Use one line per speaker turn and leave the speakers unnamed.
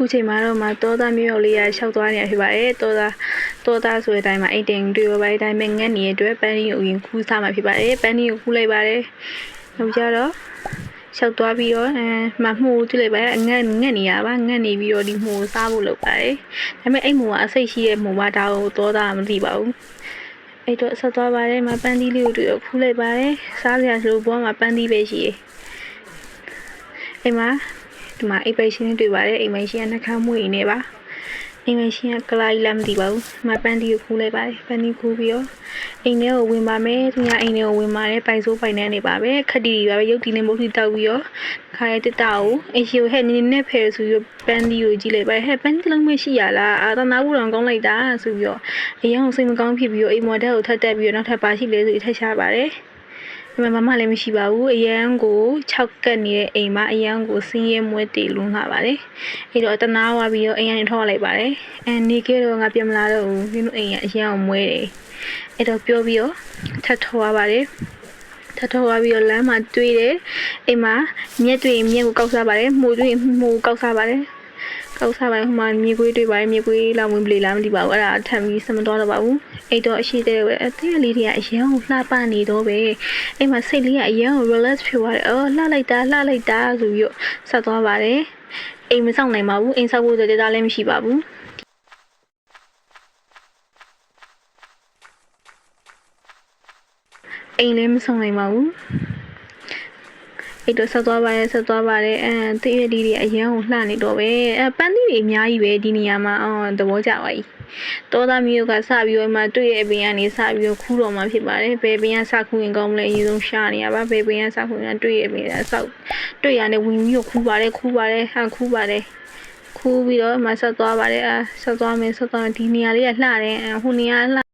ခုချိန်မှာတော့မှတောသားမျိုးလေးရရှောက်သွားနေရဖြစ်ပါတယ်တောသားဆိုတဲ့အတိုင်းမှာအိမ်တင်တွေ့ရပါတယ်အတိုင်းပဲငတ်နေတဲ့အတွက်ပန်းလေးကိုရင်ခူးစားမှာဖြစ်ပါတယ်ပန်းလေးကိုခူးလိုက်ပါတယ်နောက်ကြတော့ရှောက်သွားပြီးတော့မမှုကြည့်လိုက်ပါငတ်နေရပါငတ်နေပြီးတော့ဒီမှုကိုစားဖို့လုပ်ပါတယ်ဒါပေမဲ့အဲ့မှုကအစိတ်ရှိတဲ့မှုပါဒါကိုတောသားမသိပါဘူးအဲ့တော့ဆက်သွားပါတယ်မပန်းသီးလေးကိုတွေ့ရခူးလိုက်ပါတယ်စားစရာဆိုလို့ဘောမှာပန်းသီးပဲရှိတယ်အဲ့မှာဒီမှာအိမ်ပိုင်ရှင်တွေတွေ့ပါတယ်အိမ်ပိုင်ရှင်ကနှခမ်းမွေနေပါအိမ်ပိုင်ရှင်ကကလာကြီးလည်းမသိပါဘူးမပန်းသီးကိုခူးလိုက်ပါတယ်ပန်းသီးခူးပြီးတော့အိမ်ထဲကိုဝင်ပါမယ်သူကအိမ်ထဲကိုဝင်ပါတယ်ပိုင်စိုးပိုင်နှန်းနေပါပဲခက်တီတွေပါပဲရုပ်တီနဲ့မုတ်တီတောက်ပြီးတော့ခါရဲတက်တာကိုအိမ်ရှိကိုဟဲ့နင်းနဲ့ဖယ်ဆိုပြီးပန်းသီးကိုကြည့်လိုက်ပါတယ်ဟဲ့ပန်းသီးလုံးမရှိရလားအာတနာဘူးတော်ကောင်းလိုက်တာဆိုပြီးတော့အရင်ကစိတ်မကောင်းဖြစ်ပြီးတော့အိမ်မော်တက်ကိုထပ်တက်ပြီးတော့နောက်ထပ်ပါရှိလဲဆိုပြီးထပ်ရှားပါတယ်မမလည်းမရှိပါဘူးအရန်ကို6ကက်နေတဲ့အိမ်မှာအရန်ကိုစင်းရဲမွဲတေလွန်းလာပါတယ်အဲ့တော့တနာဝါပြီးတော့အိမ်ကနေထောက်လိုက်ပါတယ်နေခဲ့တော့ငါပြန်မလာတော့ဘူးဒီလိုအိမ်ကအရန်ကိုမွဲတယ်အဲ့တော့ပြောပြီးတော့ထပ်ထောက်ရပါတယ်ထပ်ထောက်ပြီးတော့လမ်းမှာတွေ့တယ်အိမ်မှာမြက်တွေ့မြက်ကိုကောက်စားပါတယ်မှုတွေ့မှုကောက်စားပါတယ်ကောက်စားပိုင်းဟိုမှာမြေခွေးတွေ့ပါတယ်မြေခွေးလာဝင်ပလေလားမသိပါဘူးအဲ့ဒါထပ်ပြီးစမတော်တော့ပါဘူးအဲ့တော့အရှိတဲ့ပဲအသေးလေးတွေကအရန်ကိုလှပနေတော့ပဲအဲ့မှာစိတ်လေးကအရန်ကို relax ဖြစ်သွားတယ်အော်လှလိုက်တာဆိုပြီးတော့ဆက်သွားပါတယ်အိမ်မဆောင်နိုင်ပါဘူးအိမ်ဆောက်ဖို့ဆိုတဲ့သားလည်းမရှိပါဘူးအိမ်လည်းမဆောင်နိုင်ပါဘူးအဲ့တော့ဆက်သွားပါတယ်တိရဒီတွေအရန်ကိုလှနေတော့ပဲပန်းသီးတွေအများကြီးပဲဒီနေရာမှာသဘောကျပါ යි တောသားမျိုးကစပြီးတော့မှတွေ့ရဲ့ပင်ကနေစပြီးတော့ခူးတော်မှာဖြစ်ပါတယ်ဘယ်ပင်ကစခူးရင်ကောင်းမလဲအရင်ဆုံးရှာနေရပါဘယ်ပင်ကစခူးရင်တွေ့ရဲ့ပင်ကစောက်တွေ့ရတဲ့ဝင်ပြီးတော့ခူးပါတယ်ခူးပြီးတော့မှဆက်သွားပါတယ်ဆက်သွားမယ်ဒီနေရာလေးကလှတယ်ဟိုနေရာလှ